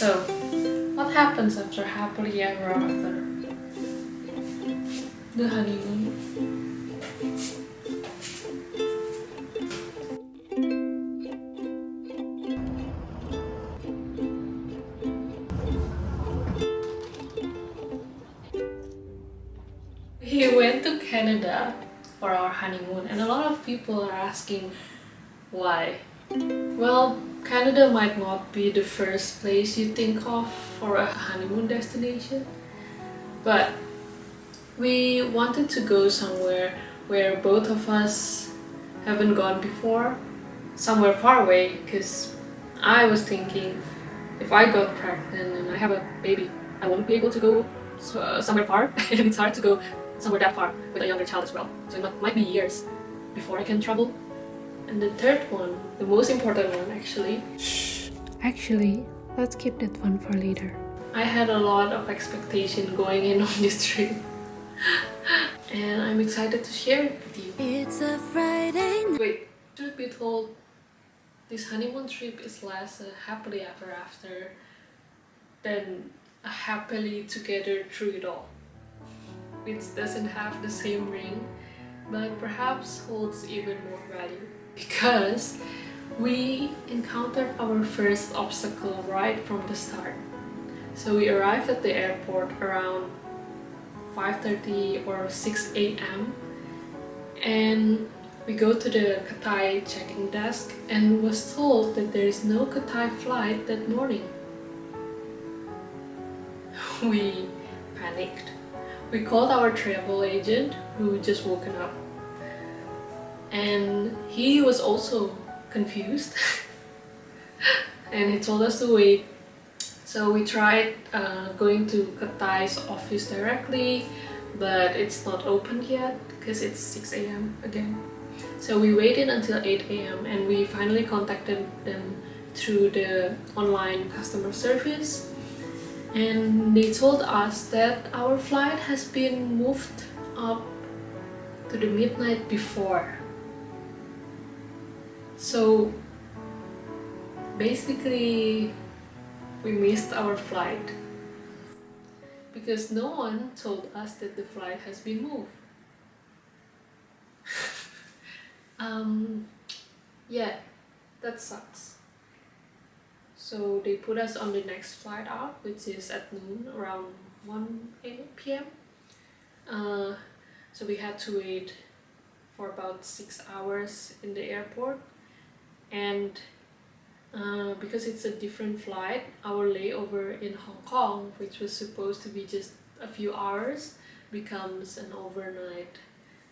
So, what happens after happily ever after? The honeymoon. We went to Canada for our honeymoon, and a lot of people are asking why. Well, Canada might not be the first place you think of for a honeymoon destination, but we wanted to go somewhere where both of us haven't gone before, somewhere far away, because I was thinking if I got pregnant and I have a baby, I won't be able to go somewhere far, and it's hard to go somewhere that far with a younger child as well. So it might be years before I can travel. And the third one, the most important one actually. Actually, let's keep that one for later. I had a lot of expectation going in on this trip. And I'm excited to share it with you. It's a Friday night. Wait, truth be told, this honeymoon trip is less a happily ever after than a happily together through it all. Which doesn't have the same ring, but perhaps holds even more value. Because we encountered our first obstacle right from the start. So we arrived at the airport around 5:30 or 6 a.m. and we go to the Cathay check-in desk and was told that there is no Cathay flight that morning. We panicked. We called our travel agent who had just woken up, and he was also confused and he told us to wait. So we tried going to Cathay's office directly, but it's not open yet because it's 6 a.m. again. So we waited until 8 a.m. and we finally contacted them through the online customer service, and they told us that our flight has been moved up to the midnight before. So basically we missed our flight because no one told us that the flight has been moved. Yeah, that sucks. So they put us on the next flight out, which is at noon, around 1 p.m. So we had to wait for about 6 hours in the airport, and because it's a different flight, our layover in Hong Kong, which was supposed to be just a few hours, becomes an overnight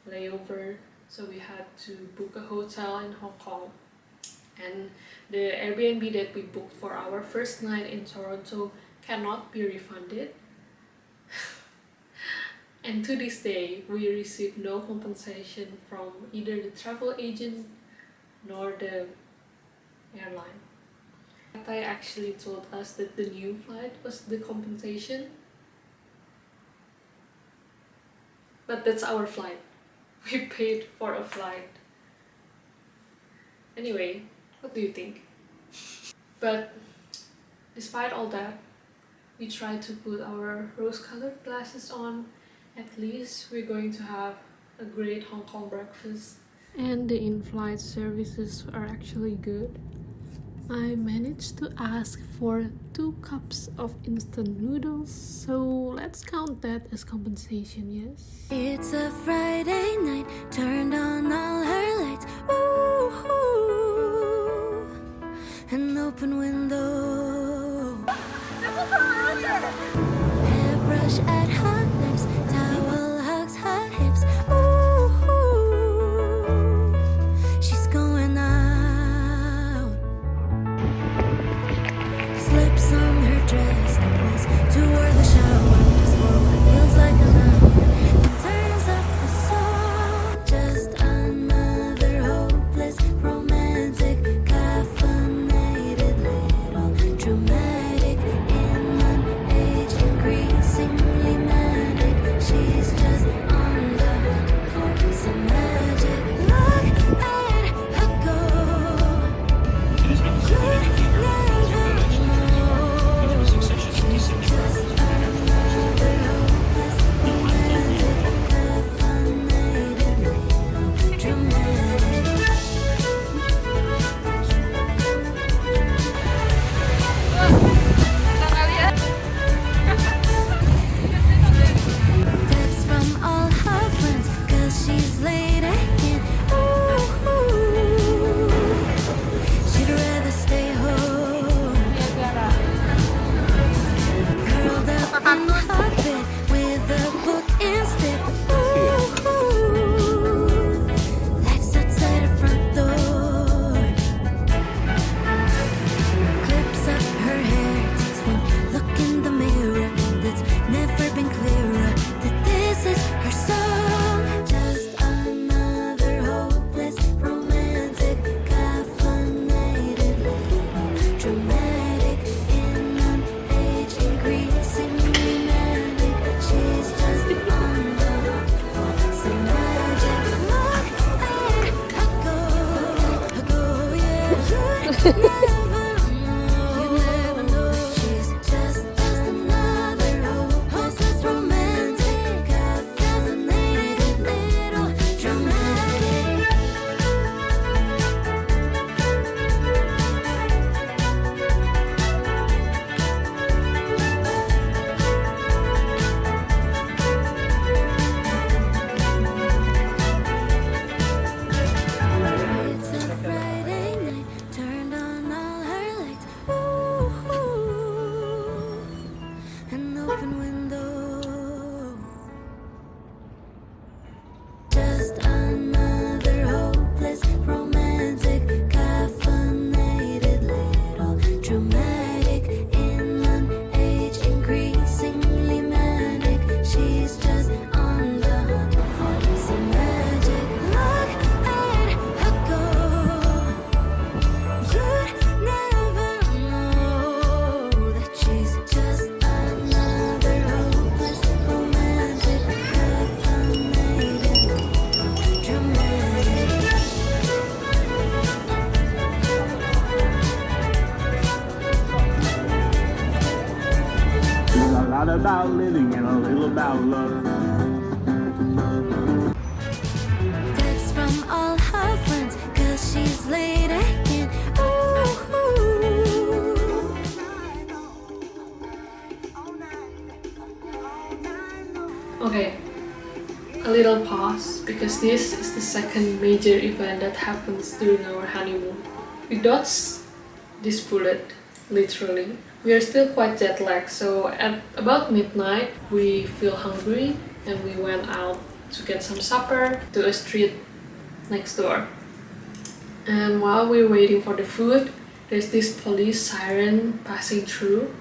layover. So we had to book a hotel in Hong Kong, and the Airbnb that we booked for our first night in Toronto cannot be refunded. And to this day, we received no compensation from either the travel agent nor the airline. They actually told us that the new flight was the compensation. But that's our flight. We paid for a flight. Anyway, what do you think? But despite all that, we tried to put our rose-colored glasses on. At least we're going to have a great Hong Kong breakfast. And the in-flight services are actually good. I managed to ask for 2 cups of instant noodles, so let's count that as compensation, yes? It's a Friday night, turned on all her lights, ooh, an open window, hairbrush at her lips, towel hugs her hips, ooh, she's going out, slips on her dress, goes toward the shower, for what feels like an hour, then turns up the song, just another hopeless, romantic, caffeinated little true A lot about living and a little about love. Text from all her friends, cause she's late again. Ooh. Okay, a little pause because this is the second major event that happens during our honeymoon. We dodged this bullet, literally. We are still quite jet lagged, so at about midnight we feel hungry and we went out to get some supper to a street next door. And while we were waiting for the food, there's this police siren passing through.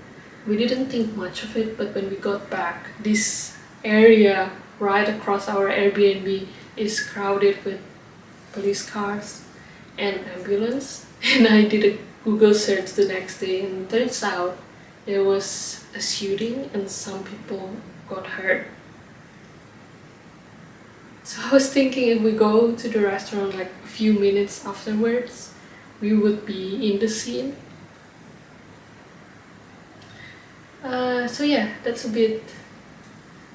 We didn't think much of it, but when we got back, this area right across our Airbnb is crowded with police cars and ambulance. And I did a Google search the next day, and turns out there was a shooting and some people got hurt. So I was thinking if we go to the restaurant like a few minutes afterwards, we would be in the scene. So yeah, that's a bit,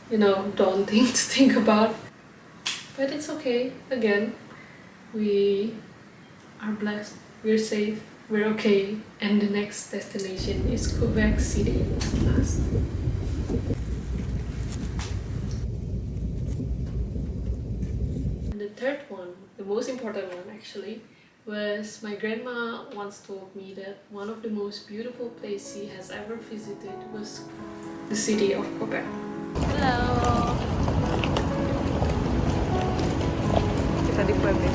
daunting to think about. But it's okay. Again, we are blessed, we're safe, we're okay, and the next destination is Quebec City at last. And the third one, the most important one actually, was my grandma once told me that one of the most beautiful places she has ever visited was the city of Quebec. Hello. Kita di Quebec.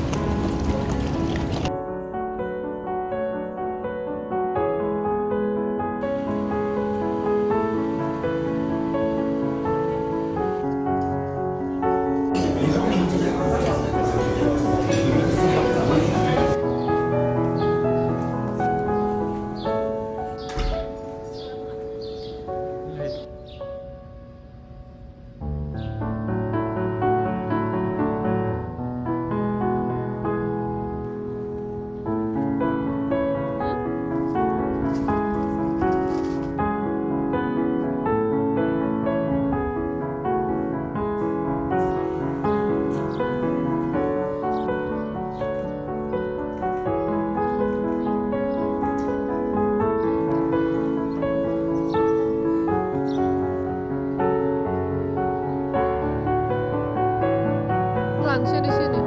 Langsung di sini.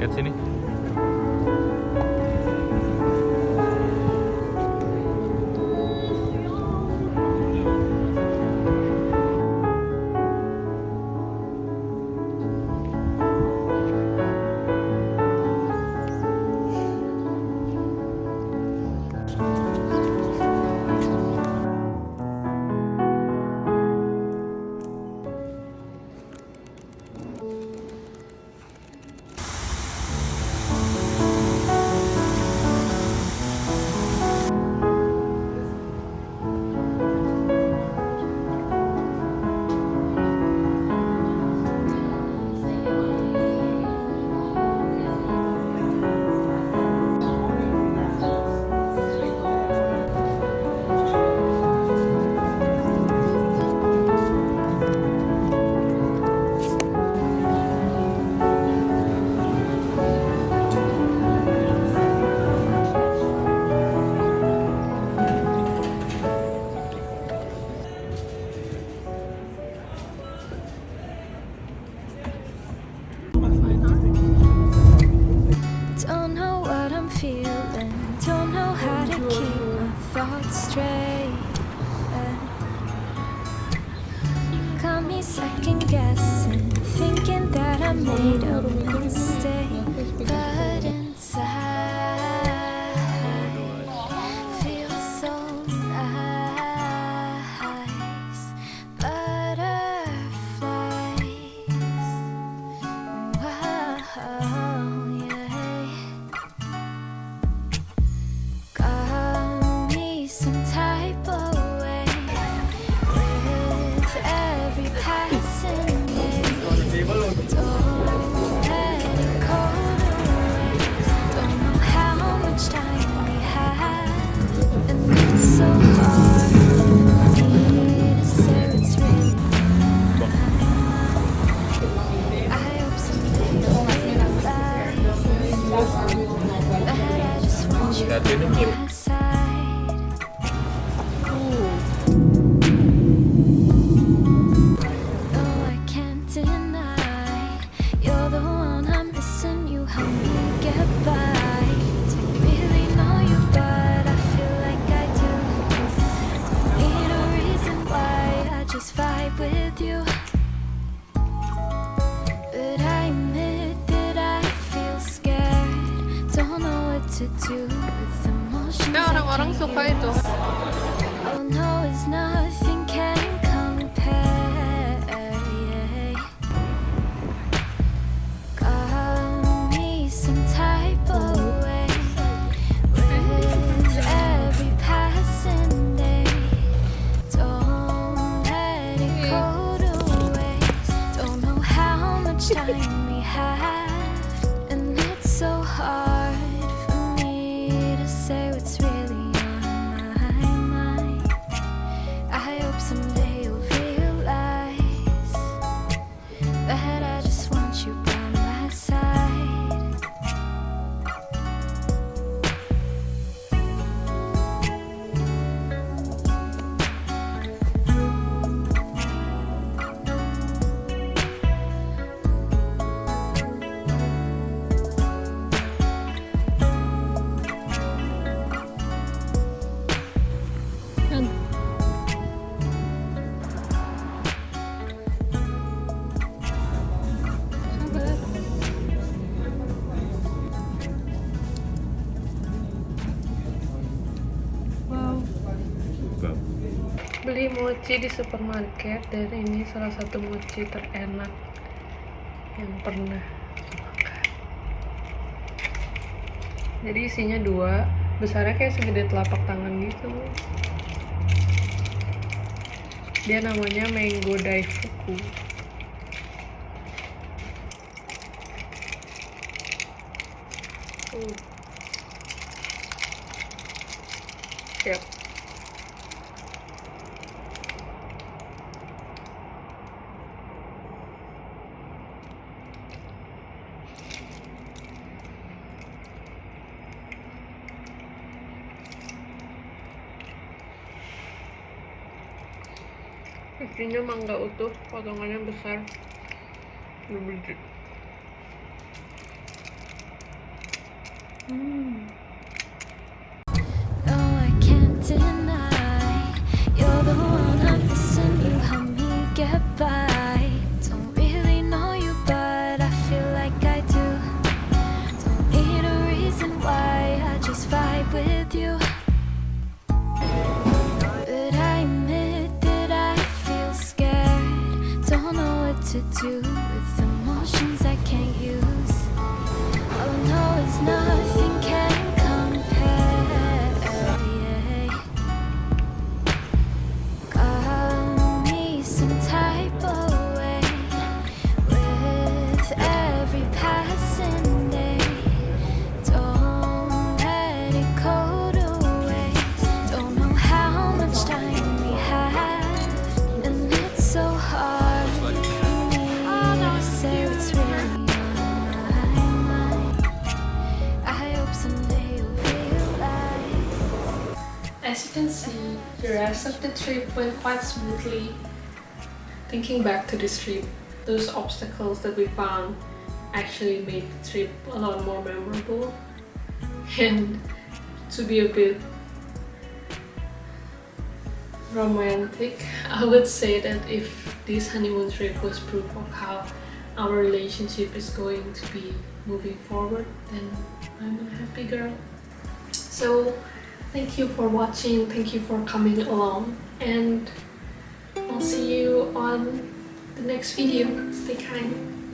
Lihat sini. it straight. You got me second guessing, thinking that I made a mistake. But inside, feels so nice. Butterflies. Wow, yeah. Got me some type of way with every passing day. Don't let it go to waste. Don't know how much time we have, and it's so hard for me to say what's really mine. I hope someday you'll realize that I just want you by my side. No, I can't deny you're the one I'm missing. You help me get by. Don't really know you, but I feel like I do. Don't need a reason why, I just vibe with you. But I admit that I feel scared. Don't know what to do with emotions. Orang-orang suka itu. Oh no, it's nothing can compare. Yeah. Got me some type of way with every passing day. Don't let it go to waste. Don't know how much time we have, and it's so hard for me to say what's really on my mind. I hope someday you'll realize that I just want you by my side. Beli mochi di supermarket, dan ini salah satu mochi terenak yang pernah aku makan. Jadi isinya 2, besarnya kayak segede telapak tangan gitu. Dia namanya Mango Daifuku. Siap. Isinya mangga utuh, potongannya besar, berbiji. No, I can't deny you're the one I'm missing. You help me get by. Don't really know you, but I feel like I do. Don't need a reason why, I just vibe with you. But I admit that I feel scared. Don't know what to do with emotions I can't use. Oh no, it's nothing can compare. Yeah. Got me some type of way with every passing day. Don't let it go to waste. Don't know how much time we have, and it's so hard for me to say what's really on my mind. I hope someday you'll realize. As you can see, the rest of the trip went quite smoothly. Thinking back to this trip, those obstacles that we found actually made the trip a lot more memorable. And to be a bit romantic. I would say that if this honeymoon trip was proof of how our relationship is going to be moving forward, then I'm a happy girl. So thank you for watching, thank you for coming along, and I'll see you on the next video. Stay kind.